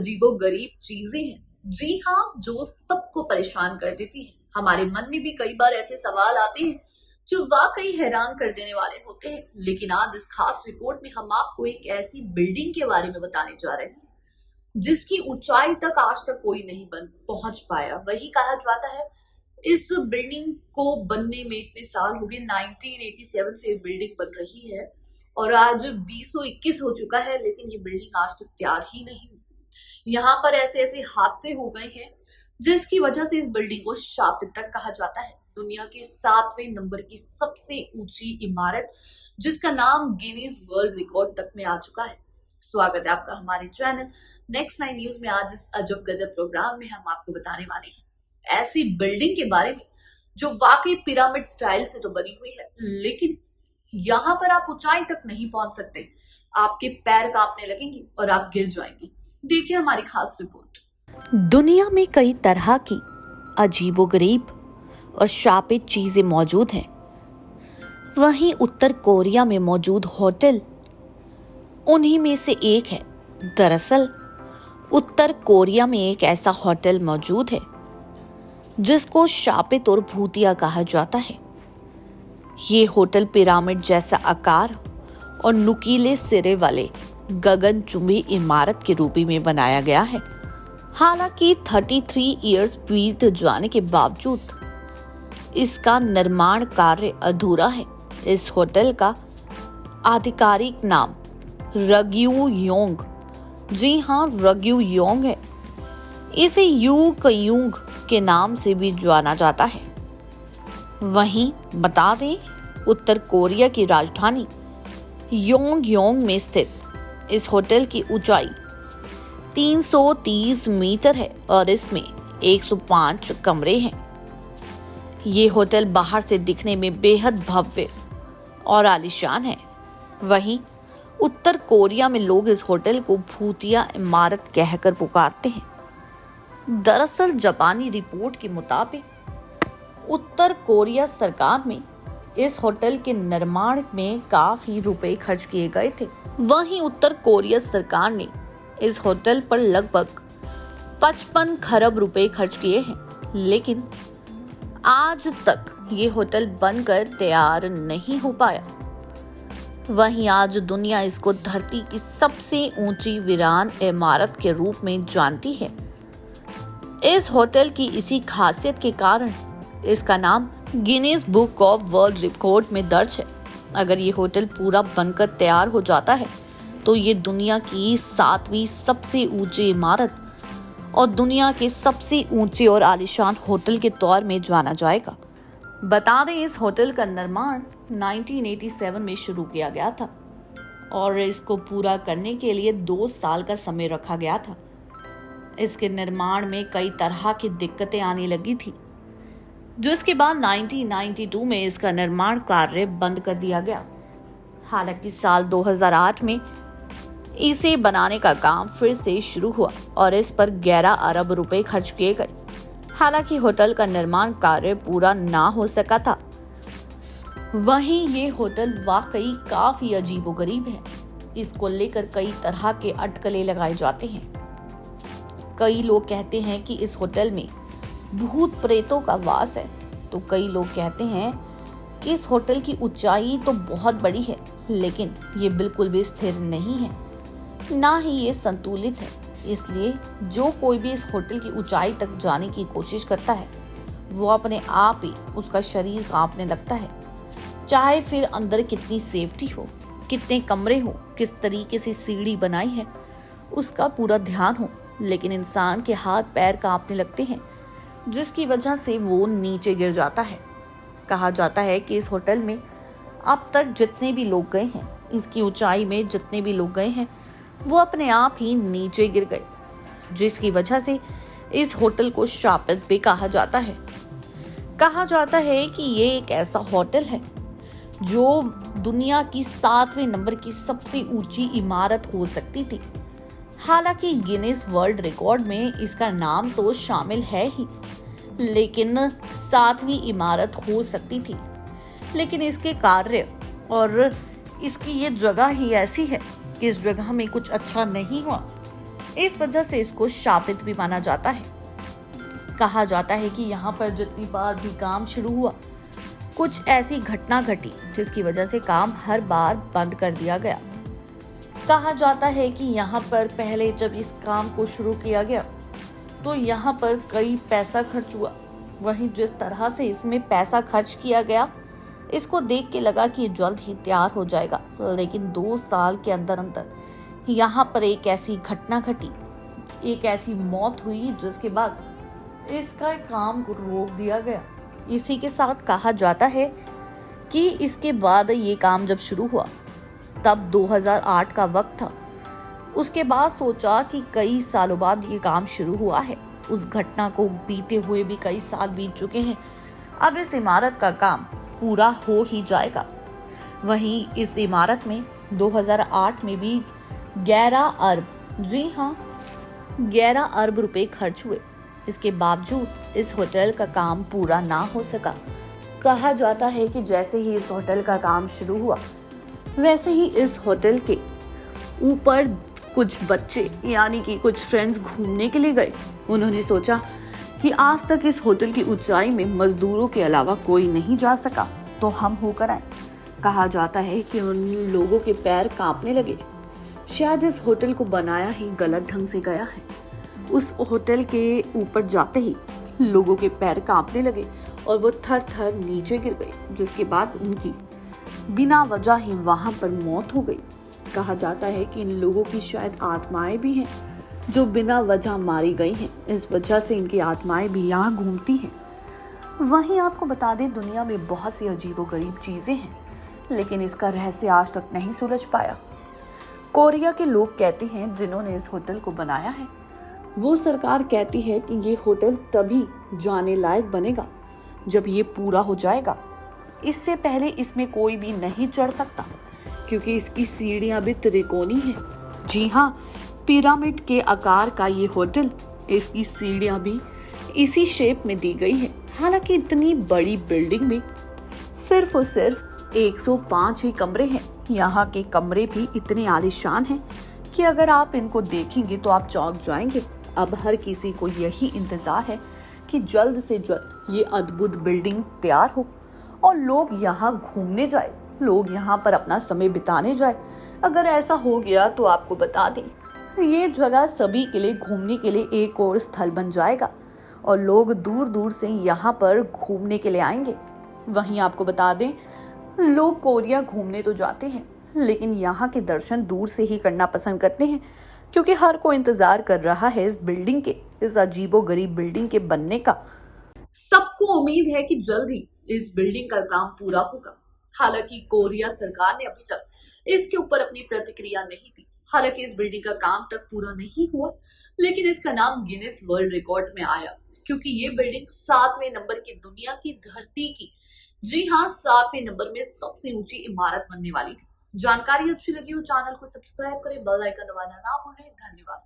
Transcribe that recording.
अजीबोगरीब चीजें हैं। जी हाँ, जो सबको परेशान कर देती है। हमारे मन में भी कई बार ऐसे सवाल आते हैं जो वाकई हैरान कर देने वाले होते हैं। लेकिन आज इस खास रिपोर्ट में हम आपको एक ऐसी बिल्डिंग के बारे में बताने जा रहे हैं जिसकी ऊंचाई तक आज तक कोई नहीं बन पहुंच पाया। वही कहा जाता है इस बिल्डिंग को बनने में इतने साल हो गए। 1987 से ये बिल्डिंग बन रही है और आज 2021 हो चुका है, लेकिन ये बिल्डिंग आज तक तैयार ही नहीं हुई। यहाँ पर ऐसे ऐसे हादसे हो गए हैं जिसकी वजह से इस बिल्डिंग को शापित तक कहा जाता है। दुनिया के 7वें नंबर की सबसे ऊंची इमारत जिसका नाम गिनीज वर्ल्ड रिकॉर्ड तक में आ चुका है। स्वागत है आपका हमारे चैनल नेक्स्ट 9 न्यूज में। आज इस अजब गजब प्रोग्राम में हम आपको बताने वाले हैं ऐसी बिल्डिंग के बारे में जो वाकई पिरामिड स्टाइल से तो बनी हुई है, लेकिन यहाँ पर आप ऊंचाई तक नहीं पहुंच सकते। आपके पैर कांपने लगेंगे और आप गिर जाएंगे। देखिए हमारी खास रिपोर्ट। दुनिया में कई तरह की अजीबोगरीब और शापित चीजें मौजूद हैं। वहीं उत्तर कोरिया में मौजूद होटल उन्हीं में से एक है। दरअसल उत्तर कोरिया में एक ऐसा होटल मौजूद है जिसको शापित और भूतिया कहा जाता है। ये होटल पिरामिड जैसा आकार और नुकीले सिरे वाले गगनचुंबी इमारत के रूप में बनाया गया है। हालांकि 33 इयर्स बीत जाने के बावजूद इसका निर्माण कार्य अधूरा है। इस होटल का आधिकारिक नाम रग्यूयोंग, जी हाँ रग्यूयोंग है। इसे यू कयूंग के नाम से भी जाना जाता है। वहीं बता दें, उत्तर कोरिया की राजधानी योंगयोंग में स्थित इस होटल की ऊंचाई 330 मीटर है और इसमें 105 कमरे हैं। ये होटल बाहर से दिखने में बेहद भव्य और आलीशान है। वहीं उत्तर कोरिया में लोग इस होटल को भूतिया इमारत कहकर पुकारते हैं। दरअसल जापानी रिपोर्ट के मुताबिक उत्तर कोरिया सरकार में इस होटल के निर्माण में काफी रुपए खर्च किए गए थे। वहीं उत्तर कोरिया सरकार ने इस होटल पर लगभग 55 खरब रुपए खर्च किए हैं, लेकिन आज तक ये होटल बनकर तैयार नहीं हो पाया। वहीं आज दुनिया इसको धरती की सबसे ऊंची वीरान इमारत के रूप में जानती है। इस होटल की इसी खासियत के कारण इसका नाम Guinness book of world record में दर्ज है। अगर ये होटल पूरा बनकर तैयार हो जाता है तो ये दुनिया की 7वीं सबसे ऊंची इमारत और दुनिया के सबसे ऊंचे और आलीशान होटल के तौर में जाना जाएगा। बता दें, इस होटल का निर्माण 1987 में शुरू किया गया था और इसको पूरा करने के लिए 2 साल का समय रखा गया था। इसके निर्माण में कई तरह की दिक्कतें आने लगी थी, जो इसके बाद 1992 में इसका निर्माण कार्य बंद कर दिया गया। हालांकि साल 2008 में इसे बनाने का काम फिर से शुरू हुआ और इस पर 11 अरब रुपए खर्च किए गए। हालांकि होटल का निर्माण कार्य पूरा ना हो सका था। वहीं ये होटल वाकई काफी अजीबोगरीब है। इसको लेकर कई तरह के अटकलें लगाए जाते हैं। कई लोग कहते हैं कि इस होटल में भूत प्रेतों का वास है, तो कई लोग कहते हैं कि इस होटल की ऊंचाई तो बहुत बड़ी है, लेकिन ये बिल्कुल भी स्थिर नहीं है, ना ही ये संतुलित है। इसलिए जो कोई भी इस होटल की ऊंचाई तक जाने की कोशिश करता है वो अपने आप ही उसका शरीर कांपने लगता है। चाहे फिर अंदर कितनी सेफ्टी हो, कितने कमरे हो, किस तरीके से सीढ़ी बनाई है, उसका पूरा ध्यान हो, लेकिन इंसान के हाथ पैर कांपने लगते हैं, जिसकी वजह से वो नीचे गिर जाता है। कहा जाता है कि इस होटल में अब तक जितने भी लोग गए हैं, इसकी ऊंचाई में जितने भी लोग गए हैं, वो अपने आप ही नीचे गिर गए, जिसकी वजह से इस होटल को शापित भी कहा जाता है। कहा जाता है कि ये एक ऐसा होटल है जो दुनिया की 7वें नंबर की सबसे ऊंची इमारत हो सकती थी। हालांकि गिनीज वर्ल्ड रिकॉर्ड में इसका नाम तो शामिल है ही, लेकिन 7वीं इमारत हो सकती थी। लेकिन इसके कार्य और इसकी ये जगह ही ऐसी है कि इस जगह में कुछ अच्छा नहीं हुआ। इस वजह से इसको शापित भी माना जाता है। कहा जाता है कि यहाँ पर जितनी बार भी काम शुरू हुआ, कुछ ऐसी घटना घटी जिसकी वजह से काम हर बार बंद कर दिया गया। कहा जाता है कि यहाँ पर पहले जब इस काम को शुरू किया गया तो यहाँ पर कई पैसा खर्च हुआ। वहीं जिस तरह से इसमें पैसा खर्च किया गया, इसको देख के लगा कि जल्द ही तैयार हो जाएगा, लेकिन 2 साल के अंदर अंदर यहाँ पर एक ऐसी घटना घटी, एक ऐसी मौत हुई जिसके बाद इसका काम को रोक दिया गया। इसी के साथ कहा जाता है कि इसके बाद ये काम जब शुरू हुआ तब 2008 का वक्त था। उसके बाद सोचा कि कई सालों बाद ये काम शुरू हुआ है, उस घटना को बीते हुए भी कई साल बीत चुके हैं, अब इस इमारत का काम पूरा हो ही जाएगा। वहीं इस इमारत में 2008 में भी 11 अरब, जी हाँ 11 अरब रुपए खर्च हुए। इसके बावजूद इस होटल का काम पूरा ना हो सका। कहा जाता है कि जैसे ही इस होटल का काम शुरू हुआ, वैसे ही इस होटल के ऊपर कुछ बच्चे यानी कि कुछ फ्रेंड्स घूमने के लिए गए। उन्होंने सोचा कि आज तक इस होटल की ऊंचाई में मजदूरों के अलावा कोई नहीं जा सका, तो हम होकर आए। कहा जाता है कि उन लोगों के पैर कांपने लगे। शायद इस होटल को बनाया ही गलत ढंग से गया है। उस होटल के ऊपर जाते ही लोगों के पैर कांपने लगे और वो थर थर नीचे गिर गए, जिसके बाद उनकी बिना वजह ही वहां पर मौत हो गई। कहा जाता है कि इन लोगों की शायद आत्माएं भी हैं जो बिना वजह मारी गई हैं, इस वजह से इनकी आत्माएं भी यहाँ घूमती हैं। वहीं आपको बता दें, दुनिया में बहुत सी अजीबोगरीब चीजें हैं, लेकिन इसका रहस्य आज तक नहीं सुलझ पाया। कोरिया के लोग कहते हैं जिन्होंने इस होटल को बनाया है, वो सरकार कहती है कि ये होटल तभी जाने लायक बनेगा जब ये पूरा हो जाएगा। इससे पहले इसमें कोई भी नहीं चढ़ सकता, क्योंकि इसकी सीढ़ियां भी त्रिकोणी हैं। जी हाँ, पिरामिड के आकार का ये होटल, इसकी सीढ़ियां भी इसी शेप में दी गई है। हालांकि इतनी बड़ी बिल्डिंग में सिर्फ और सिर्फ 105 ही कमरे हैं। यहाँ के कमरे भी इतने आलीशान हैं कि अगर आप इनको देखेंगे तो आप चौंक जाएंगे। अब हर किसी को यही इंतजार है कि जल्द से जल्द ये अद्भुत बिल्डिंग तैयार हो और लोग यहाँ घूमने जाए, लोग यहाँ पर अपना समय बिताने जाए। अगर ऐसा हो गया तो आपको बता दें, ये जगह सभी के लिए घूमने के लिए एक और स्थल बन जाएगा और लोग दूर दूर से यहाँ पर घूमने के लिए आएंगे। वहीं आपको बता दें, लोग कोरिया घूमने तो जाते हैं, लेकिन यहाँ के दर्शन दूर से ही करना पसंद करते हैं, क्योंकि हर कोई इंतजार कर रहा है इस बिल्डिंग के, इस अजीबोगरीब बिल्डिंग के बनने का। सबको उम्मीद है कि जल्द ही इस बिल्डिंग का काम पूरा होगा। हालांकि कोरिया सरकार ने अभी तक इसके ऊपर अपनी प्रतिक्रिया नहीं दी। हालांकि इस बिल्डिंग का काम तक पूरा नहीं हुआ, लेकिन इसका नाम गिनीज वर्ल्ड रिकॉर्ड में आया, क्योंकि ये बिल्डिंग 7वें नंबर की दुनिया की धरती की, जी हाँ 7वें नंबर में सबसे ऊंची इमारत बनने वाली थी। जानकारी अच्छी लगी हो चैनल को सब्सक्राइब करें, बेल आइकन दबाना ना भूलें। धन्यवाद।